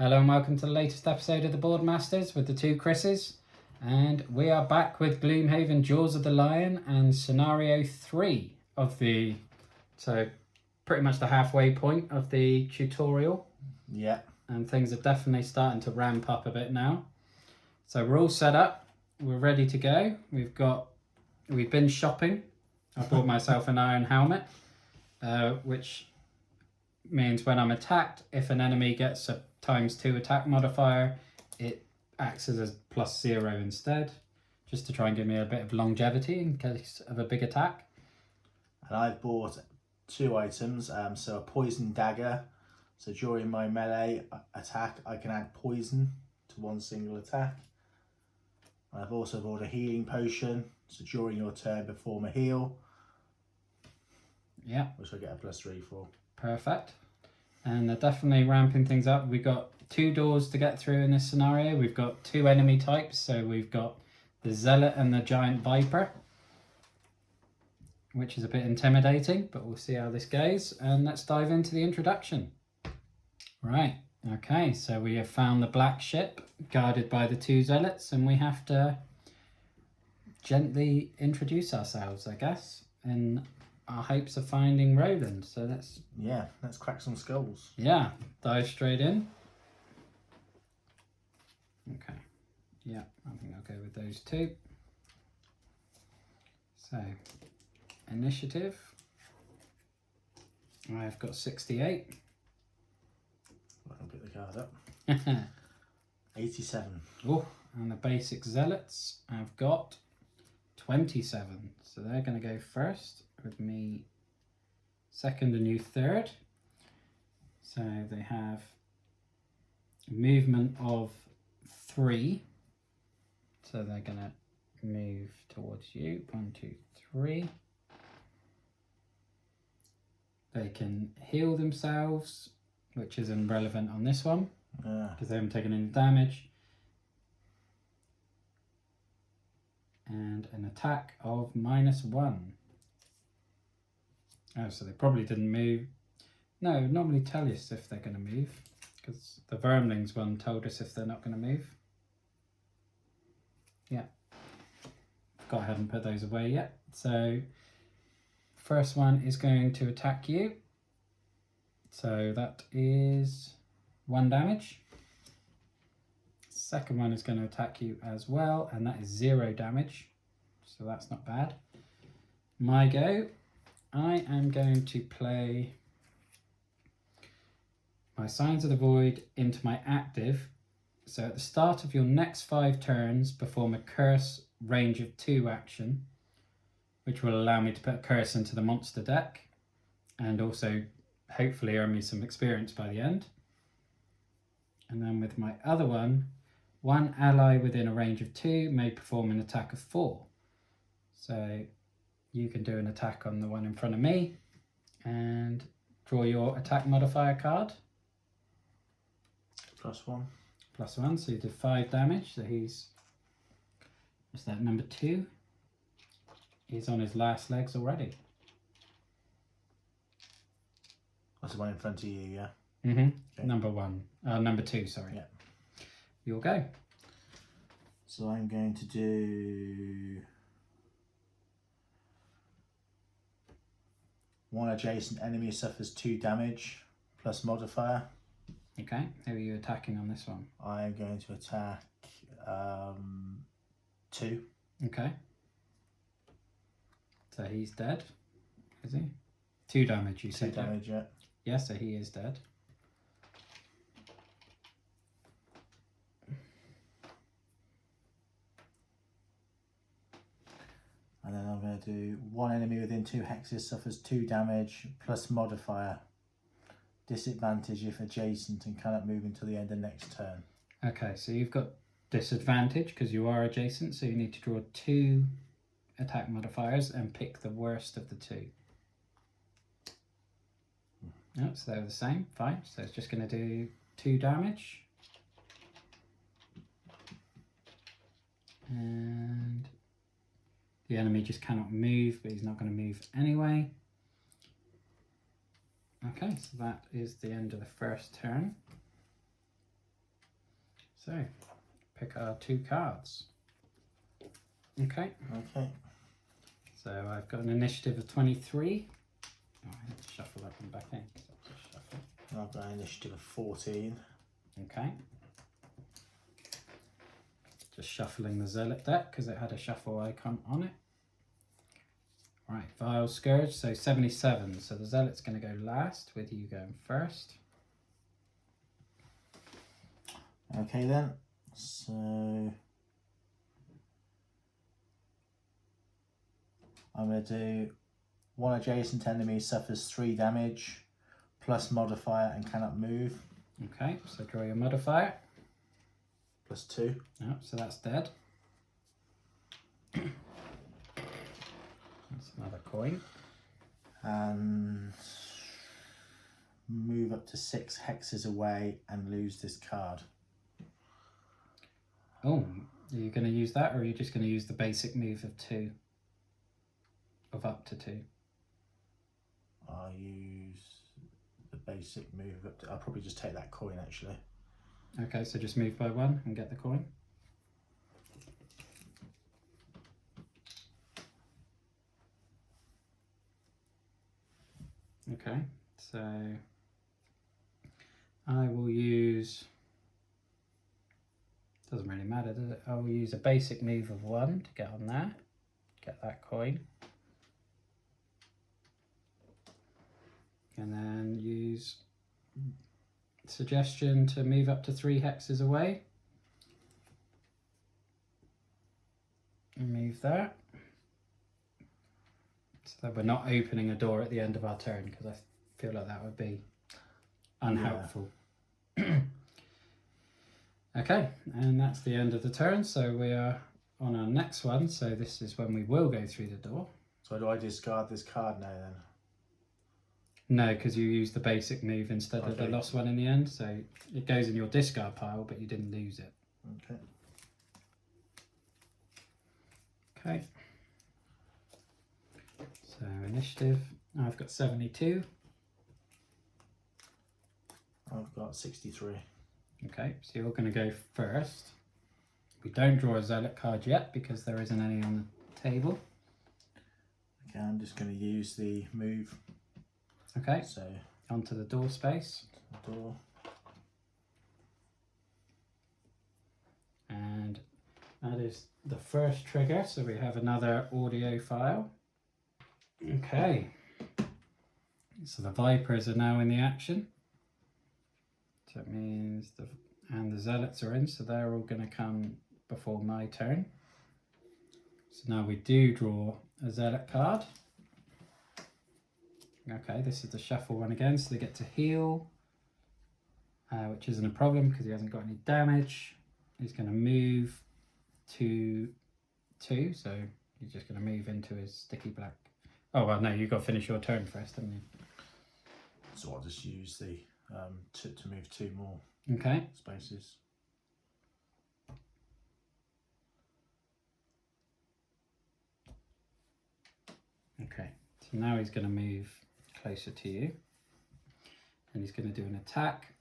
Hello and welcome to the latest episode of the Boardmasters with the two Chris's. And we are back with Gloomhaven Jaws of the Lion and scenario 3 of the... So pretty much the halfway point of the tutorial. Yeah. And things are definitely starting to ramp up a bit now. So we're all set up. We're ready to go. We've been shopping. I bought myself an iron helmet, which means when I'm attacked, if an enemy gets a ×2 attack modifier, it acts as a +0 instead, just to try and give me a bit of longevity in case of a big attack. And I've bought 2 items, so a poison dagger, so during my melee attack I can add poison to one single attack. And I've also bought a healing potion, so during your turn perform a heal. Yeah. Which I get a +3 for. Perfect. And they're definitely ramping things up. We've got 2 doors to get through in this scenario. We've got 2 enemy types, so we've got the Zealot and the Giant Viper, which is a bit intimidating, but we'll see how this goes. And let's dive into the introduction. Right, okay, so we have found the black ship guarded by the 2 Zealots, and we have to gently introduce ourselves, I guess, in our hopes of finding Roland. So let's crack some skulls. Yeah, dive straight in. Okay, yeah, I think I'll go with those 2. So, initiative. I've got 68. I'll pick the card up. 87. Oh, and the basic Zealots, I've got 27. So they're going to go first, with me second and you third. So they have movement of 3. So they're going to move towards you. 1, 2, 3. They can heal themselves, which is irrelevant on this one, because they haven't taken any damage. And an attack of -1. Oh, so they probably didn't move. No, normally tell us if they're going to move, because the Vermlings one told us if they're not going to move. Yeah. Forgot I hadn't put those away yet. So, first one is going to attack you. So that is 1 damage. Second one is going to attack you as well, and that is 0 damage. So that's not bad. My go. I am going to play my Signs of the Void into my active. So at the start of your next 5 turns, perform a curse range of 2 action, which will allow me to put a curse into the monster deck, and also hopefully earn me some experience by the end. And then with my other one ally within a range of 2 may perform an attack of 4. So you can do an attack on the one in front of me and draw your attack modifier card. +1. +1, so you did 5 damage. So what's that, number 2? He's on his last legs already. That's the one in front of you, yeah? Mm-hmm. Okay. Number 2, sorry. Yeah. You'll go. So I'm going to do 1 adjacent enemy suffers 2 damage plus modifier. Okay, who are you attacking on this one? I am going to attack 2. Okay. So he's dead, is he? 2 damage, you said. 2 damage, yeah. Yeah, so he is dead. And then I'm going to do 1 enemy within 2 hexes suffers 2 damage plus modifier. Disadvantage if adjacent and cannot move until the end of next turn. Okay, so you've got disadvantage because you are adjacent, so you need to draw 2 attack modifiers and pick the worst of the 2. Oh, so they're the same, fine. So it's just going to do 2 damage. And the enemy just cannot move, but he's not going to move anyway. Okay, so that is the end of the first turn. So, pick our 2 cards. Okay. Okay. So I've got an initiative of 23. Oh, I have to shuffle that one back in. So I'll just shuffle. And I've got an initiative of 14. Okay. Just shuffling the Zealot deck because it had a shuffle icon on it. Right, Vile Scourge, so 77. So the Zealot's going to go last with you going first. Okay then. So I'm going to do one adjacent enemy suffers 3 damage plus modifier and cannot move. Okay, so draw your modifier. Plus 2. Oh, so that's dead. That's another coin. And move up to 6 hexes away and lose this card. Oh, are you going to use that, or are you just going to use the basic move of 2? Of up to 2? I'll use the basic move up to, I'll probably just take that coin actually. Okay, so just move by 1 and get the coin. Okay, so I will use, doesn't really matter, does it? I will use a basic move of 1 to get on there, get that coin. And then use suggestion to move up to 3 hexes away. And move that. So that we're not opening a door at the end of our turn, because I feel like that would be unhelpful. Yeah. Okay, and that's the end of the turn. So we are on our next one. So this is when we will go through the door. So do I discard this card now then? No, because you used the basic move instead of the lost one in the end. So it goes in your discard pile, but you didn't lose it. Okay. Okay. So initiative, I've got 72. I've got 63. Okay, so you're going to go first. We don't draw a Zealot card yet because there isn't any on the table. Okay, I'm just going to use the move. Okay, So onto the door space. Door. And that is the first trigger, so we have another audio file. Okay, so the Vipers are now in the action. So it means the Zealots are in, so they're all going to come before my turn. So now we do draw a Zealot card. Okay, this is the shuffle one again, so they get to heal, which isn't a problem because he hasn't got any damage. He's going to move to 2, so he's just going to move into his sticky black. Oh, well, no, you've got to finish your turn first, haven't you? So I'll just use the to move 2 more Okay. spaces. Okay, so now he's going to move closer to you. And he's going to do an attack,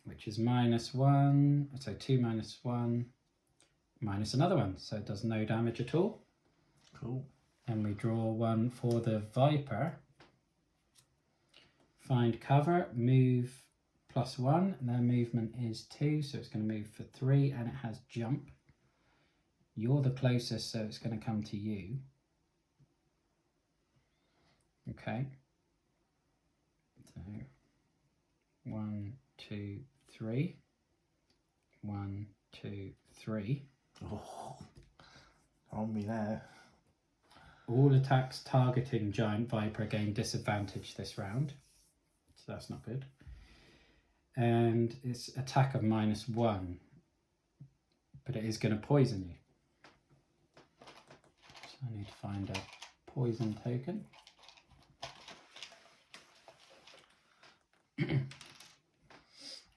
which is -1, so 2 minus 1, minus another one. So it does no damage at all. Cool. And we draw one for the Viper. Find cover, move +1, and their movement is 2, so it's going to move for 3, and it has jump. You're the closest, so it's going to come to you. Okay. So 1, 2, 3. 1, 2, 3. Oh, on me there. All attacks targeting Giant Viper gain disadvantage this round. So that's not good. And it's attack of -1. But it is going to poison you. So I need to find a poison token.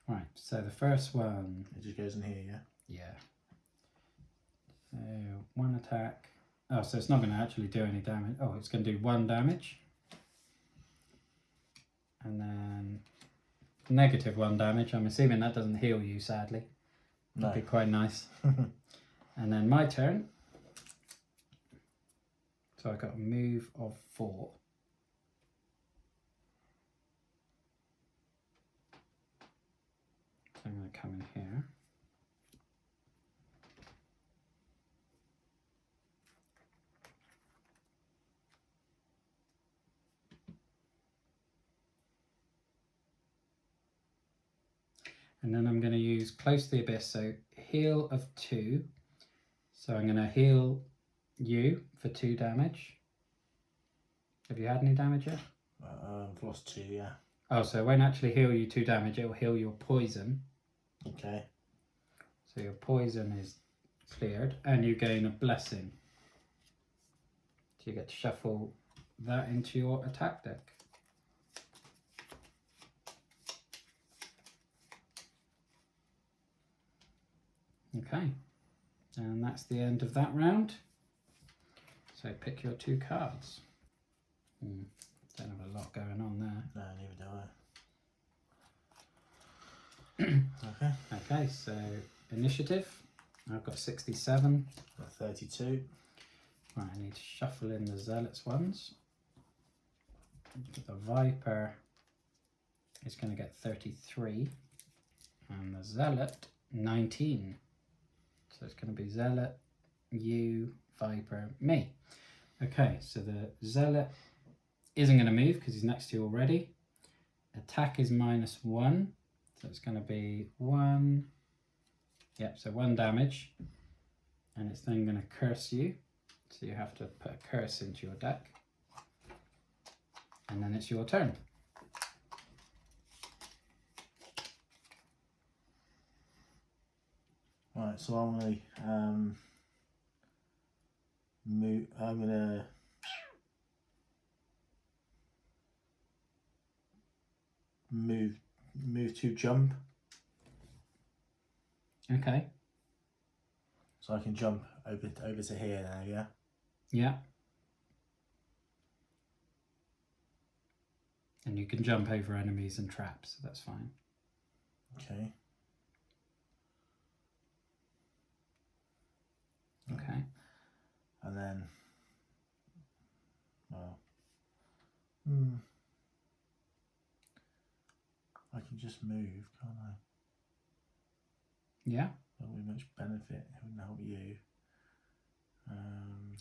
Right, so the first one. It just goes in here, yeah? Yeah. So 1 attack. Oh, so it's not going to actually do any damage. Oh, it's going to do 1 damage. And then -1 damage. I'm assuming that doesn't heal you, sadly. No. That'd be quite nice. And then my turn. So I got a move of 4. So I'm going to come in here. And then I'm going to use Close to the Abyss, so heal of 2. So I'm going to heal you for 2 damage. Have you had any damage yet? I've lost 2, yeah. Oh, so it won't actually heal you 2 damage, it will heal your poison. Okay. So your poison is cleared, and you gain a blessing. So you get to shuffle that into your attack deck. Okay, and that's the end of that round. So pick your 2 cards. Don't have a lot going on there. No, neither do I. Okay. Okay, so initiative. I've got 67. Got 32. Right, I need to shuffle in the Zealots ones. The Viper is going to get 33. And the Zealot, 19. So it's going to be Zealot, you, Viper, me. Okay, so the Zealot isn't going to move because he's next to you already. Attack is -1. So it's going to be 1. Yep, so 1 damage. And it's then going to curse you. So you have to put a curse into your deck. And then it's your turn. Right, so I'm going to move. I'm going to move to jump. Okay. So I can jump over to here now, yeah? Yeah. And you can jump over enemies and traps, so that's fine. Okay. Okay. And then, well, I can just move, can't I? Yeah. That won't be much benefit. It wouldn't help you.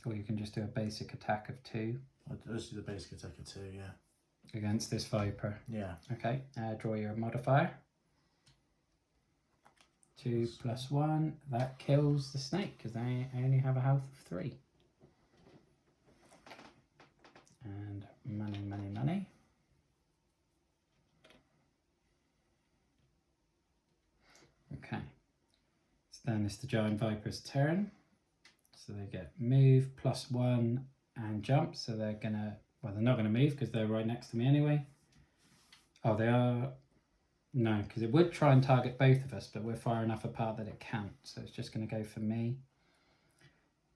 Or you can just do a basic attack of 2 I'll just do the basic attack of 2, yeah. against this Viper. Yeah. Okay, draw your modifier. 2 + 1, that kills the snake because I only have a health of 3. And money, money, money. Okay, so then it's the Giant Viper's turn. So they get move +1 and jump. So they're gonna, well, they're not gonna move because they're right next to me anyway. Oh, they are. No, because it would try and target both of us, but we're far enough apart that it can't. So it's just going to go for me.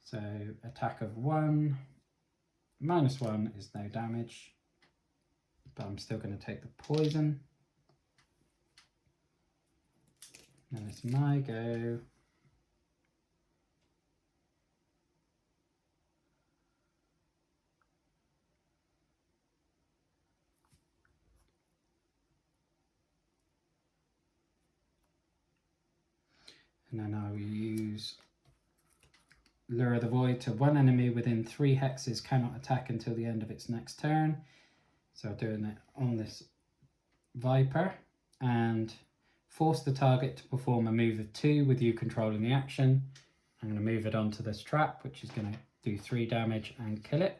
So attack of 1. -1 is no damage. But I'm still going to take the poison. And it's my go. And then I will use Lure of the Void to 1 enemy within 3 hexes cannot attack until the end of its next turn. So doing it on this Viper. And force the target to perform a move of 2 with you controlling the action. I'm going to move it onto this trap, which is going to do 3 damage and kill it.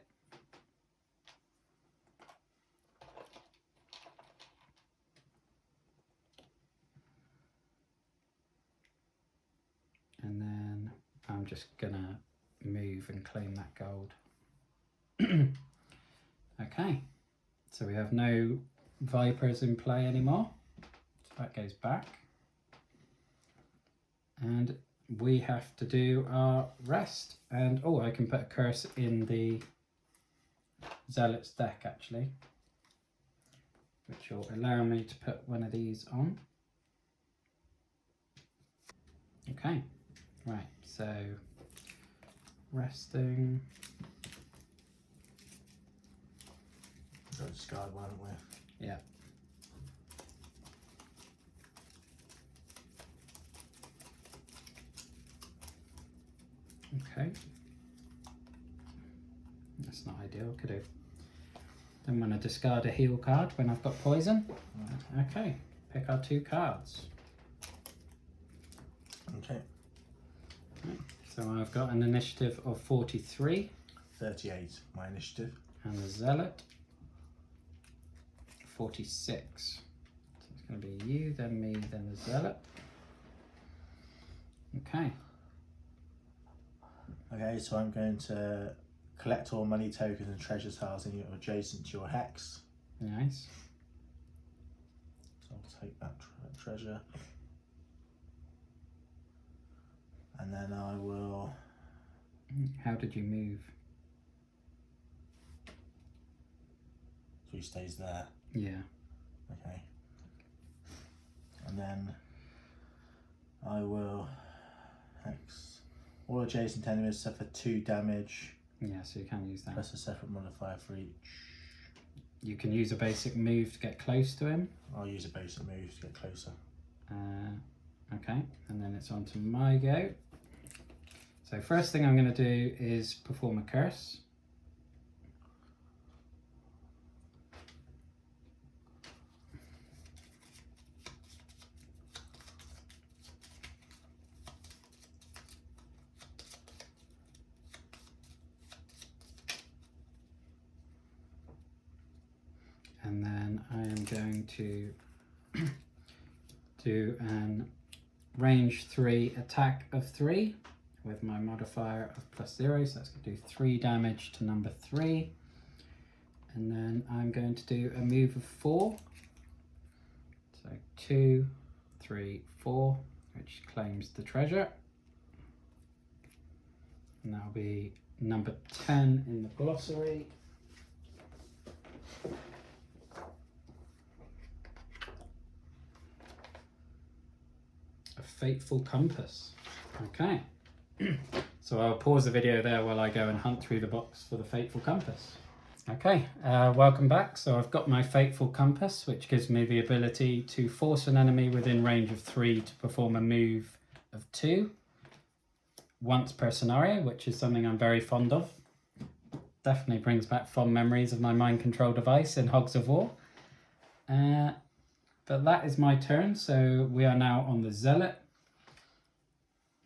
And then I'm just gonna move and claim that gold. Okay, so we have no Vipers in play anymore. So that goes back. And we have to do our rest. And oh, I can put a curse in the Zealot's deck actually, which will allow me to put one of these on. Okay, right, so resting. We've got to discard one, haven't we? Yeah. Okay. That's not ideal, could it? Then want to discard a heal card when I've got poison. Okay, pick our 2 cards. Okay. So I've got an initiative of 43. 38, my initiative. And the Zealot, 46. So it's going to be you, then me, then the Zealot. Okay. Okay, so I'm going to collect all money tokens and treasure tiles in your adjacent to your hex. Nice. So I'll take that treasure. And then I will... How did you move? So he stays there. Yeah. Okay. And then I will hex all adjacent enemies suffer 2 damage. Yeah, so you can use that. Plus a separate modifier for each. You can use a basic move to get close to him. I'll use a basic move to get closer. Okay, and then it's on to my go. So first thing I'm going to do is perform a curse. And then I am going to do an range 3 attack of 3 with my modifier of +0, so that's going to do 3 damage to number 3. And then I'm going to do a move of 4. So 2, 3, 4, which claims the treasure. And that'll be number 10 in the glossary. A fateful compass. Okay. So I'll pause the video there while I go and hunt through the box for the fateful compass. Okay, welcome back. So I've got my fateful compass, which gives me the ability to force an enemy within range of 3 to perform a move of 2 once per scenario, which is something I'm very fond of. Definitely brings back fond memories of my mind control device in Hogs of War. But that is my turn, so we are now on the Zealot,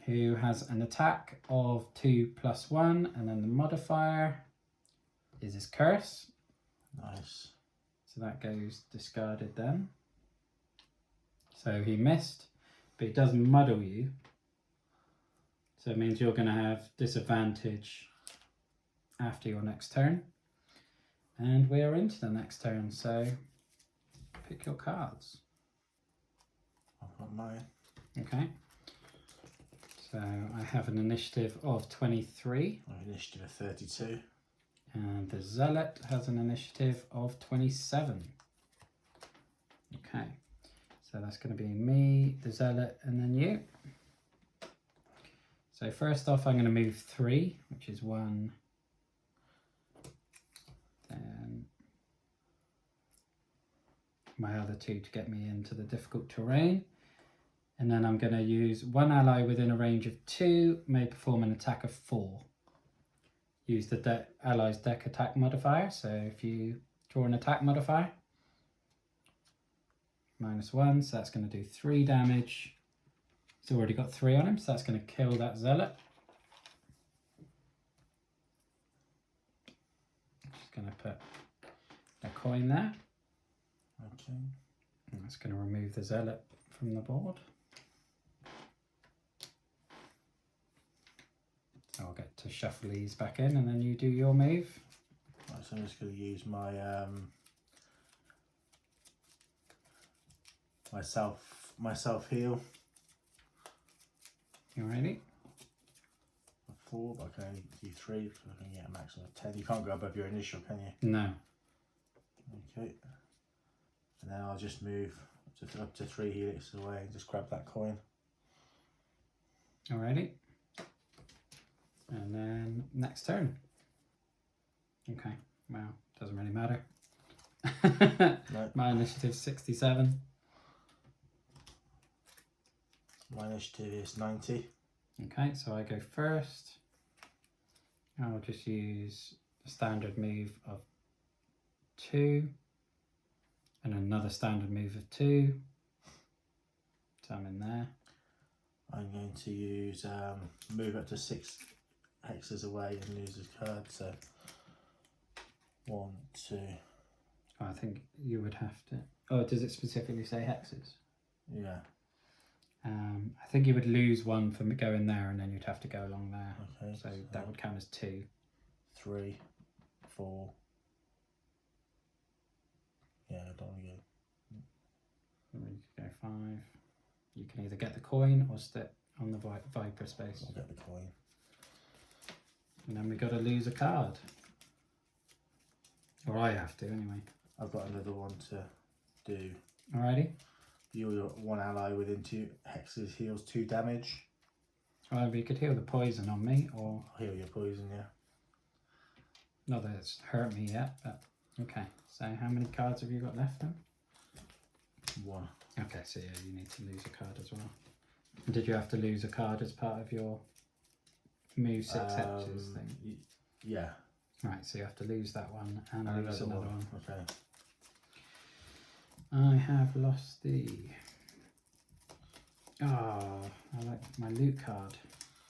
who has an attack of 2 + 1, and then the modifier is his curse. Nice. So that goes discarded then. So he missed, but he does muddle you. So it means you're going to have disadvantage after your next turn. And we are into the next turn, so pick your cards. I've got mine. Okay. So I have an initiative of 23. My initiative of 32. And the Zealot has an initiative of 27. Okay. So that's going to be me, the Zealot, and then you. So first off, I'm going to move 3, which is 1. Then my other 2 to get me into the difficult terrain. And then I'm going to use 1 ally within a range of 2 may perform an attack of 4. Use the ally's deck attack modifier. So if you draw an attack modifier, -1, so that's going to do 3 damage. He's already got 3 on him, so that's going to kill that Zealot. Just going to put a coin there. Okay. And that's going to remove the Zealot from the board. So I'll get to shuffle these back in, and then you do your move. Right, so I'm just going to use my myself heal. You ready? 4, but I can only do 3 because I can get a maximum of 10. You can't go above your initial, can you? No. Okay. And then I'll just move up to 3 helix away and just grab that coin. Alrighty. And then next turn. Okay, well, doesn't really matter. No. My initiative's 67. My initiative is 90. Okay, so I go first. I'll just use a standard move of 2 and another standard move of 2. So I'm in there. I'm going to use move up to 6 hexes away and lose a card. So 1, 2. Oh, I think you would have to. Oh, does it specifically say hexes? Yeah. I think you would lose one for going there, and then you'd have to go along there. Okay. So that would count as 2. 3, 4. Yeah, I don't want to go. You could go 5. You can either get the coin or step on the Viper space. I'll get the coin. And then we got to lose a card. Or I have to, anyway. I've got another one to do. Alrighty. Your one ally within 2 hexes heals 2 damage. Well, you could heal the poison on me, or Heal your poison, yeah. not that it's hurt me yet, but okay. So how many cards have you got left then? 1. Okay, so yeah, you need to lose a card as well. Did you have to lose a card as part of your move 6 hexes thing? Yeah. Right, so you have to lose that one and And lose another one. Okay. I have lost the... Oh, I like my loot card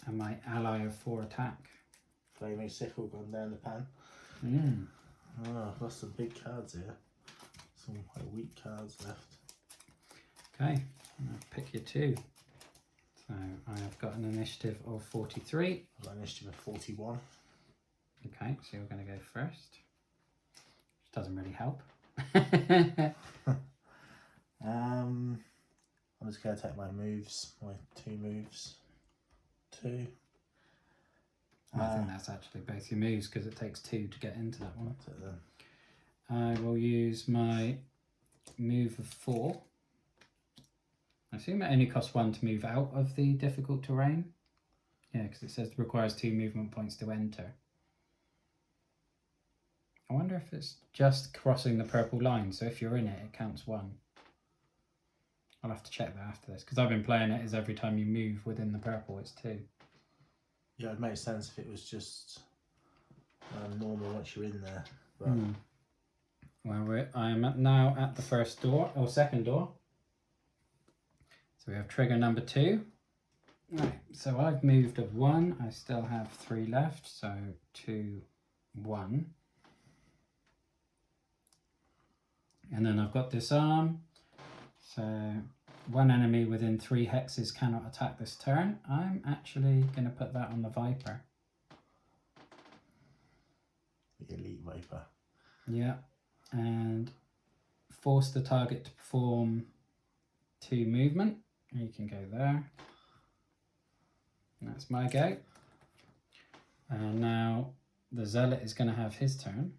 and my ally of 4 attack. Flaming sickle gone down the pan. Mm. Oh, I've lost some big cards here. Some quite weak cards left. Okay, I'll pick your 2. So I have got an initiative of 43. I've got an initiative of 41. Okay, so you're going to go first. Which doesn't really help. I'm just going to take my moves, my 2 moves. 2. I think that's actually both your moves because it takes 2 to get into that one. That's it then. I will use my move of 4. I assume it only costs 1 to move out of the difficult terrain. Yeah, because it says it requires 2 movement points to enter. I wonder if it's just crossing the purple line, so if you're in it, it counts 1. I'll have to check that after this, because I've been playing it as every time you move within the purple, it's 2. Yeah, it makes sense if it was just normal once you're in there. But Well, I am now at the first door, or second door. So we have trigger number 2. Right, so I've moved of 1. I still have 3 left, so 2, 1. And then I've got disarm. So 1 enemy within 3 hexes cannot attack this turn. I'm actually going to put that on the Viper. the elite Viper. Yeah, and force the target to perform 2 movement. You can go there. And that's my go. And now the Zealot is going to have his turn.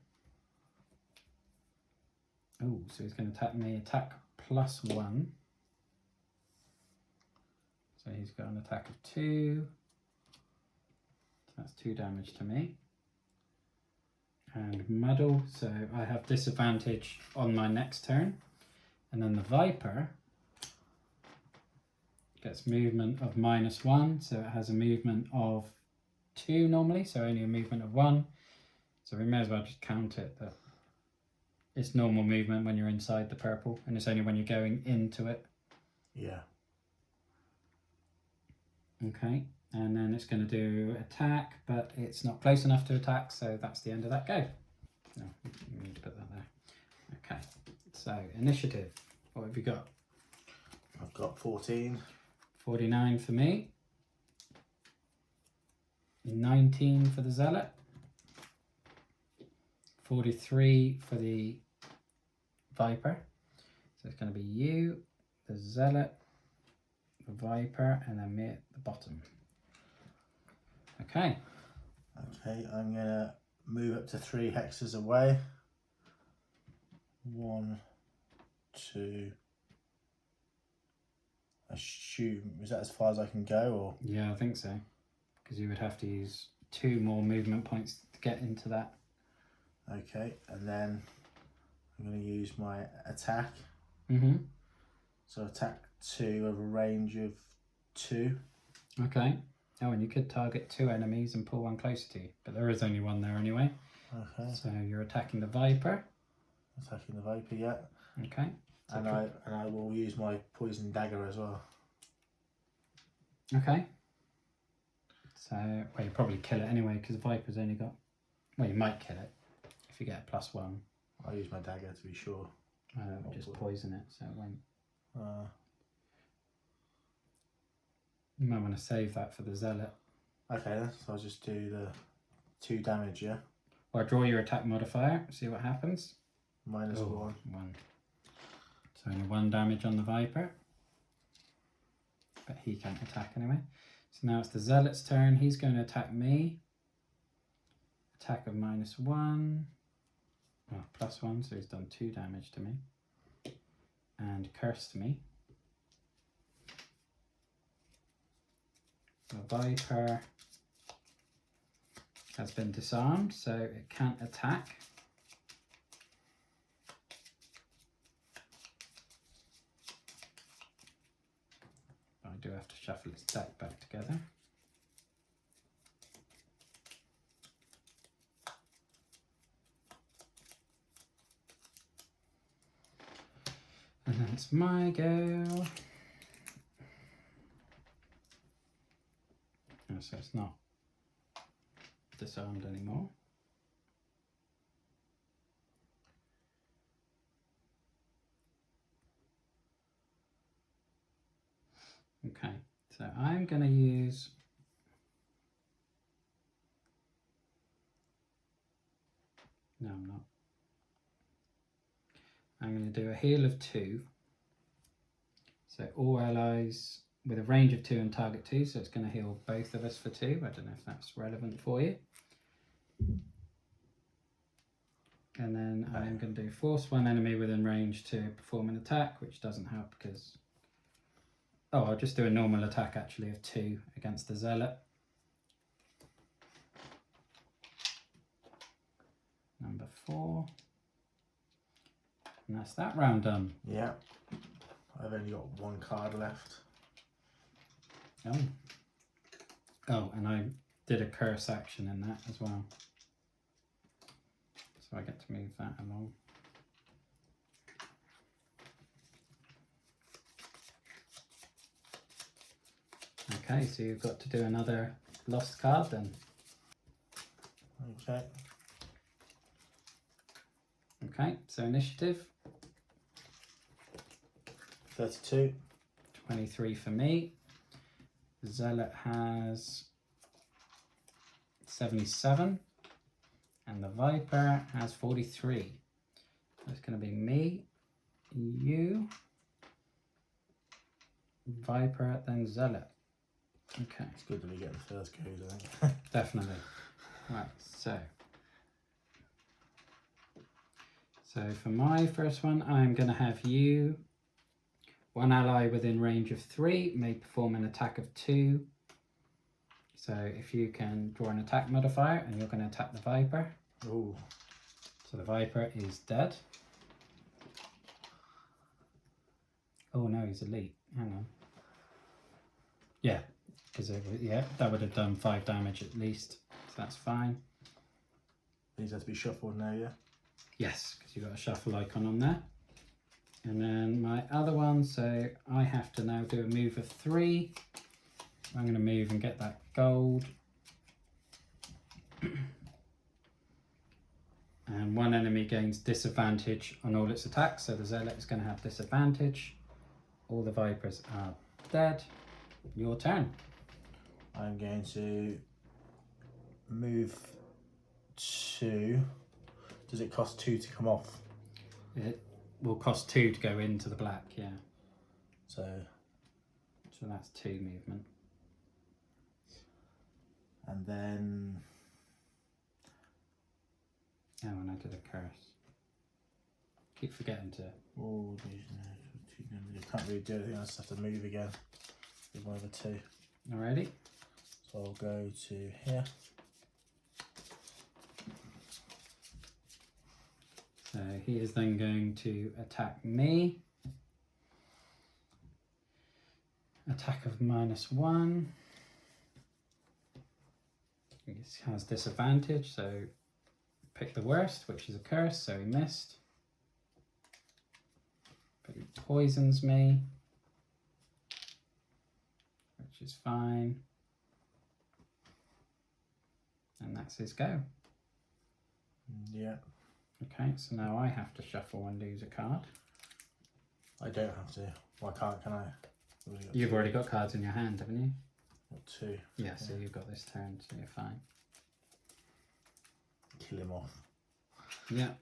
Oh, so he's going to attack me. Attack +1. So he's got an attack of 2. So that's 2 damage to me. And muddle, so I have disadvantage on my next turn. And then the Viper gets movement of -1, so it has a movement of 2 normally, so only a movement of 1. So we may as well just count it that it's normal movement when you're inside the purple, and it's only when you're going into it. Yeah. Okay, and then it's going to do attack, but it's not close enough to attack, so that's the end of that go. No, we need to put that there. Okay, so initiative, what have you got? I've got 14. 49 for me. 19 for the Zealot. 43 for the Viper. So it's going to be you, the Zealot, the Viper, and then me at the bottom. Okay. Okay, I'm going to move up to 3 hexes away. 1, 2. I assume, is that as far as I can go, or? Yeah, I think so. Because you would have to use 2 more movement points to get into that. Okay, and then I'm going to use my attack. Mm-hmm. So attack 2 of a range of 2. Okay. Oh, and you could target 2 enemies and pull one closer to you, but there is only one there anyway. Okay. So you're attacking the Viper. Attacking the Viper, yeah. Okay. So And I will use my poison dagger as well. Okay. So, well, you probably kill it anyway because the Viper's only got. Well, you might kill it if you get a +1. I'll use my dagger to be sure. Just poison it, so it won't. You might want to save that for the Zealot. Okay, then. So I'll just do the 2 damage, yeah? Or draw your attack modifier, see what happens. -1. 1. So only 1 damage on the Viper. But he can't attack anyway. So now it's the Zealot's turn. He's going to attack me. Attack of -1. Oh, +1, so he's done 2 damage to me. And cursed me. The Viper has been disarmed, so it can't attack. I do have to shuffle its deck back together. And then it's my go. Oh, so it's not disarmed anymore. Okay, so I'm going to use no, I'm not. I'm going to do a heal of 2. So all allies with a range of 2 and target 2, so it's going to heal both of us for 2. I don't know if that's relevant for you. And then I'm going to do force 1 enemy within range to perform an attack, which doesn't help because... Oh, I'll just do a normal attack actually of 2 against the Zealot. Number 4. And that's that round done. Yeah. I've only got 1 card left. Oh. Oh, and I did a curse action in that as well. So I get to move that along. Okay, so you've got to do another lost card then. Okay. Okay, so initiative. 32. 23 for me. Zealot has 77. And the Viper has 43. So it's going to be me, you, Viper, then Zealot. Okay. It's good that we get the first goes, I think. Definitely. Right, so for my first one, I'm going to have you. 1 ally within range of 3 may perform an attack of 2. So if you can draw an attack modifier and you're going to attack the Viper. Ooh. So the Viper is dead. Oh no, he's elite. Hang on. Yeah, because that would have done 5 damage at least. So that's fine. These have to be shuffled now, yeah? Yes, because you've got a shuffle icon on there. And then my other one, so I have to now do a move of 3. I'm going to move and get that gold. And 1 enemy gains disadvantage on all its attacks, so the Zealot is going to have disadvantage. All the Vipers are dead. Your turn. I'm going to move 2. Does it cost 2 to come off? It will cost 2 to go into the black, yeah. So that's 2 movement. And then... Oh, and I did a curse. Keep forgetting to... Oh, You can't really do anything. I just have to move again with one of the two. Alrighty. So I'll go to here. So he is then going to attack me. Attack of -1. He has disadvantage, so pick the worst, which is a curse, so he missed. But he poisons me, which is fine. And that's his go. Yeah. Okay, so now I have to shuffle and lose a card. I don't have to. Why can't? Can I? You've already got cards in your hand, haven't you? Got two. Yeah, so you've got this turn, so you're fine. Kill him off. Yeah.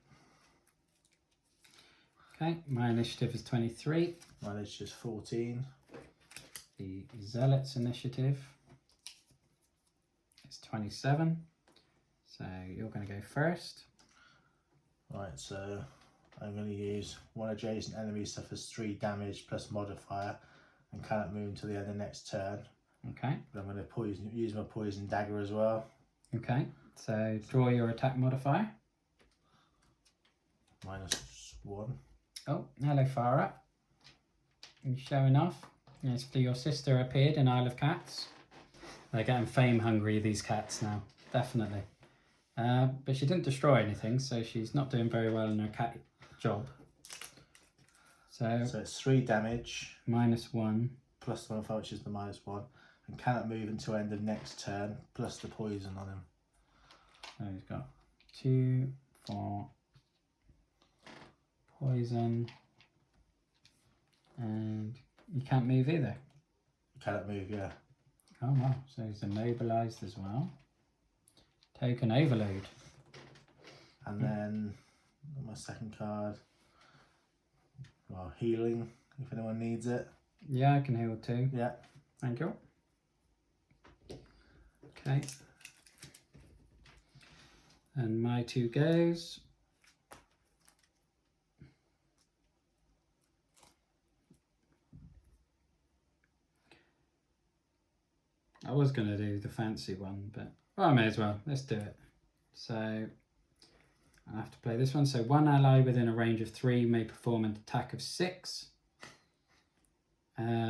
Okay, my initiative is 23. Mine is just 14. The Zealot's initiative is 27. So you're going to go first. Right, so I'm going to use one adjacent enemy suffers 3 damage plus modifier and cannot move until the end of next turn. Okay. But I'm going to use my poison dagger as well. Okay, so draw your attack modifier. -1. Oh, hello, Farah. You showing off? Yes, your sister appeared in Isle of Cats. They're getting fame hungry, these cats now, definitely. But she didn't destroy anything, so she's not doing very well in her cat job. So it's 3 damage. -1. Plus the modifier, which is the -1. And cannot move until end of next turn, plus the poison on him. So he's got 2, 4, poison, and you can't move either. Cannot move, yeah. Oh wow, so he's immobilized as well. Token overload. And then my second card, well, healing, if anyone needs it. Yeah, I can heal too. Yeah. Thank you. Okay. And my 2 goes. I was going to do the fancy one, but well, I may as well. Let's do it. So I have to play this one. So 1 ally within a range of 3 may perform an attack of 6.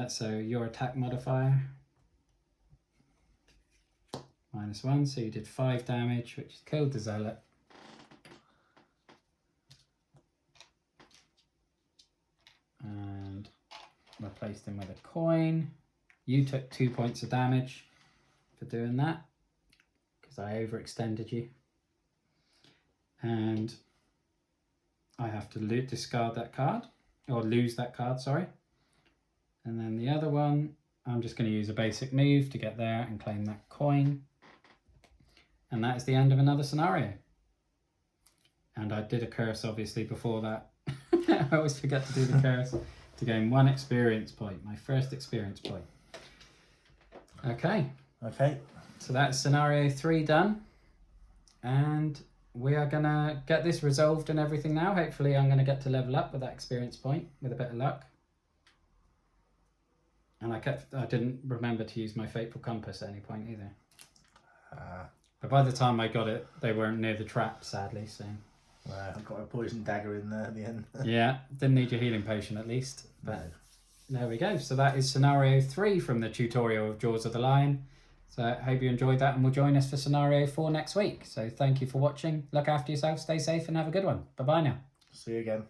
So your attack modifier -1, so you did 5 damage, which killed the Zealot. And replaced him with a coin. You took 2 points of damage for doing that, because I overextended you. And I have to discard that card, or lose that card, sorry. And then the other one, I'm just going to use a basic move to get there and claim that coin. And that is the end of another scenario. And I did a curse, obviously, before that. I always forget to do the curse to gain 1 experience point, my first experience point. Okay. Okay. So that's scenario 3 done. And we are going to get this resolved and everything now. Hopefully I'm going to get to level up with that experience point with a bit of luck. And I didn't remember to use my Fateful Compass at any point either. But by the time I got it, they weren't near the trap, sadly. So I've got a poison dagger in there at the end. yeah, didn't need your healing potion at least. But No. there we go. So that is scenario 3 from the tutorial of Jaws of the Lion. So I hope you enjoyed that and will join us for scenario 4 next week. So thank you for watching. Look after yourself, stay safe and have a good one. Bye-bye now. See you again.